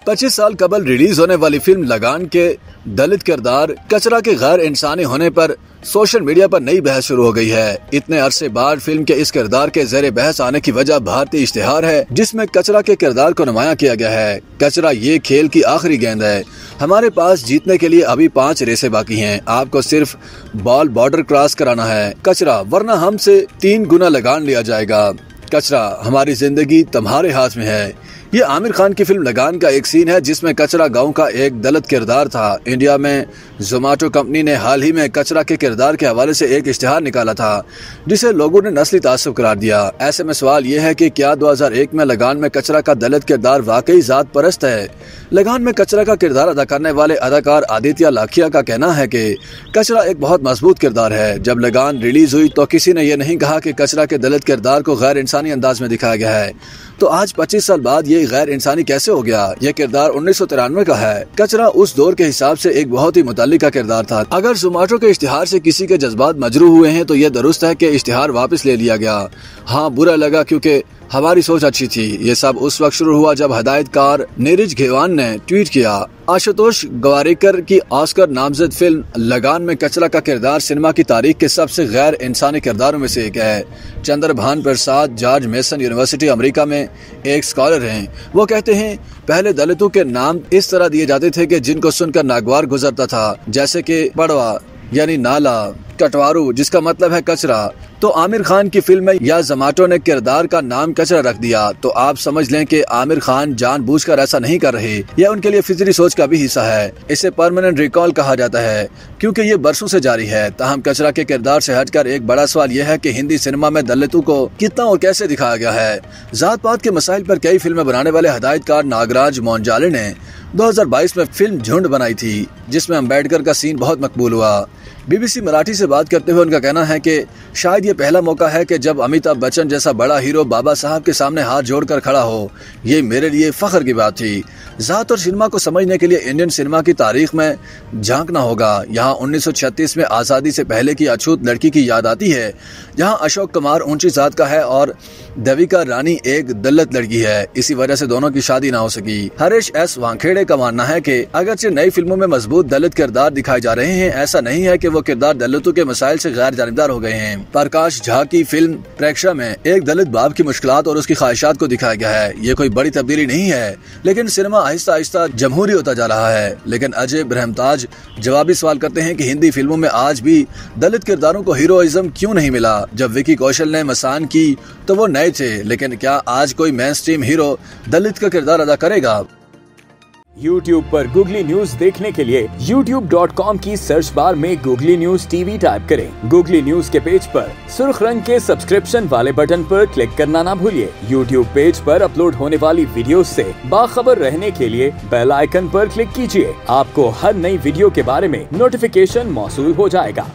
25 साल कबल रिलीज होने वाली फिल्म लगान के दलित किरदार कचरा के गैर इंसानी होने पर सोशल मीडिया पर नई बहस शुरू हो गई है। इतने अरसे बाद फिल्म के इस किरदार के ज़ेरे बहस आने की वजह भारतीय इश्तिहार है जिसमें कचरा के किरदार को नुमाया किया गया है। कचरा ये खेल की आखिरी गेंद है। हमारे पास जीतने के लिए अभी 5 रेसें बाकी हैं। आपको सिर्फ बॉल बॉर्डर क्रॉस कराना है कचरा, वरना हमसे 3 गुना लगान लिया जाएगा। कचरा, हमारी जिंदगी तुम्हारे हाथ में है। ये आमिर खान की फिल्म लगान का एक सीन है जिसमें कचरा गांव का एक दलित किरदार था। इंडिया में जोमेटो कंपनी ने हाल ही में कचरा के किरदार के हवाले से एक इश्तिहार निकाला था जिसे लोगों ने नस्ली तासुब करार दिया। ऐसे में सवाल ये है कि क्या 2001 में लगान में कचरा का दलित किरदार वाकई जात परस्त है? लगान में कचरा का किरदार अदा करने वाले अदाकार आदित्य लाखिया का कहना है कि कचरा एक बहुत मजबूत किरदार है। जब लगान रिलीज हुई तो किसी ने यह नहीं कहा कि कचरा के दलित किरदार को गैर इंसानी अंदाज में दिखाया गया है, तो आज 25 साल बाद ये गैर इंसानी कैसे हो गया? यह किरदार 1993 का है। कचरा उस दौर के हिसाब से एक बहुत ही मुतल्लिका किरदार था। अगर जोमेटो के इश्तिहार से किसी के जज्बात मजरूह हुए हैं तो यह दुरुस्त है कि इश्तिहार वापस ले लिया गया। हाँ, बुरा लगा क्योंकि हमारी सोच अच्छी थी। ये सब उस वक्त शुरू हुआ जब हदायतकार नीरज घेवान ने ट्वीट किया, आशुतोष गोवारिकर की ऑस्कर नामजद फिल्म लगान में कचरा का किरदार सिनेमा की तारीख के सबसे गैर इंसानी किरदारों में से एक है। चंद्रभान प्रसाद जॉर्ज मेसन यूनिवर्सिटी अमेरिका में एक स्कॉलर हैं। वो कहते हैं, पहले दलितों के नाम इस तरह दिए जाते थे कि जिनको सुनकर नागवार गुजरता था, जैसे कि पड़वा यानी नाला, कटवारू जिसका मतलब है कचरा। तो आमिर खान की फिल्म में या जोमेटो ने किरदार का नाम कचरा रख दिया तो आप समझ लें कि आमिर खान जानबूझकर ऐसा नहीं कर रहे। यह उनके लिए फितरी सोच का भी हिस्सा है। इसे परमानेंट रिकॉल कहा जाता है क्योंकि ये बरसों से जारी है। ताहम कचरा के किरदार से हटकर एक बड़ा सवाल यह है कि हिंदी सिनेमा में दलितों को कितना और कैसे दिखाया गया है। जात पात के मसाइल पर कई फिल्में बनाने वाले हदायतकार नागराज मोहनजाले ने 2022 में फिल्म झुंड बनाई थी जिसमें अम्बेडकर का सीन बहुत मकबूल हुआ। बीबीसी मराठी से बात करते हुए उनका कहना है कि शायद ये पहला मौका है कि जब अमिताभ बच्चन जैसा बड़ा हीरो बाबा साहब के सामने हाथ जोड़कर खड़ा हो। ये मेरे लिए फख्र की बात थी। जात और सिनेमा को समझने के लिए इंडियन सिनेमा की तारीख में झांकना होगा। यहाँ 1936 में आज़ादी से पहले की अछूत लड़की की याद आती है जहाँ अशोक कुमार ऊंची जात का है और देविका रानी एक दलित लड़की है। इसी वजह से दोनों की शादी ना हो सकी। हरीश एस वानखेड़े का मानना है कि अगरचे नई फिल्मों में मजबूत दलित किरदार दिखाए जा रहे हैं, ऐसा नहीं है कि वो किरदार दलितों के मसाइल से गैर जानिबदार हो गए हैं। प्रकाश झा की फिल्म प्रेक्षा में एक दलित बाप की मुश्किलात और उसकी ख्वाहिशात को दिखाया गया है। ये कोई बड़ी तब्दीली नहीं है, लेकिन सिनेमा आहिस्ता आहिस्ता जमहूरी होता जा रहा है। लेकिन अजय ब्रह्मताज जवाबी सवाल करते हैं कि हिंदी फिल्मों में आज भी दलित किरदारों को हीरोइज्म क्यों नहीं मिला? जब विकी कौशल ने मसान की तो वो नए थे, लेकिन क्या आज कोई मेन स्ट्रीम हीरो दलित का किरदार अदा करेगा? YouTube पर गूगली न्यूज देखने के लिए youtube.com की सर्च बार में गूगली न्यूज टीवी टाइप करें। गूगली न्यूज के पेज पर सुर्ख रंग के सब्सक्रिप्शन वाले बटन पर क्लिक करना ना भूलिए। YouTube पेज पर अपलोड होने वाली वीडियो से बाखबर रहने के लिए बेल आइकन पर क्लिक कीजिए। आपको हर नई वीडियो के बारे में नोटिफिकेशन मौसूल हो जाएगा।